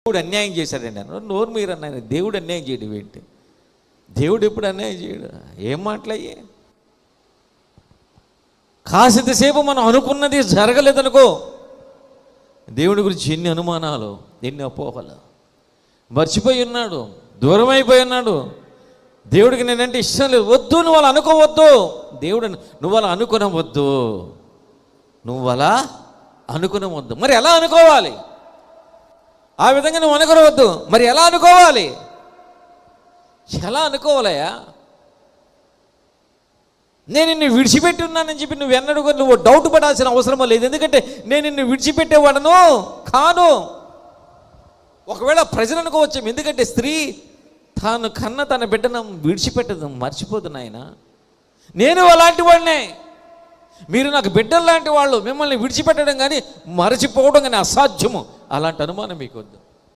దేవుడు అన్యాయం చేశాడండి అన్నాడు. నోరు మీరు అన్నాను, దేవుడు అన్యాయం చేయడం ఏంటి? దేవుడు ఎప్పుడు అన్యాయం చేయడు. ఏం మాటలయ్యే? కాసేపు మనం అనుకున్నది జరగలేదనుకో, దేవుడి గురించి ఎన్ని అనుమానాలు, ఎన్ని అపోహలు. మర్చిపోయి ఉన్నాడు, దూరం అయిపోయి ఉన్నాడు. దేవుడికి నేనంటే ఇష్టం లేదు. వద్దు, నువ్వు అలా అనుకోవద్దు. దేవుడు నువ్వు అలా అనుకునవద్దు, నువ్వు అలా అనుకునవద్దు. మరి ఎలా అనుకోవాలి? ఆ విధంగా నువ్వు అనుకోవద్దు. మరి ఎలా అనుకోవాలి? ఎలా అనుకోవాలయ్యా? నేను నిన్ను విడిచిపెట్టి ఉన్నానని చెప్పి నువ్వు ఎన్నడూ నువ్వు డౌట్ పడాల్సిన అవసరం లేదు. ఎందుకంటే నేను నిన్ను విడిచిపెట్టేవాడను కాను. ఒకవేళ ప్రజలు అనుకోవచ్చు, ఎందుకంటే స్త్రీ తాను కన్న తన బిడ్డను విడిచిపెట్టదు, మర్చిపోదు. నాయన, నేను అలాంటి వాడినే. మీరు నాకు బిడ్డలు లాంటి వాళ్ళు, మిమ్మల్ని విడిచిపెట్టడం కానీ మరచిపోవడం కానీ అసాధ్యము. అలాంటి అనుమానం మీకు వద్దు.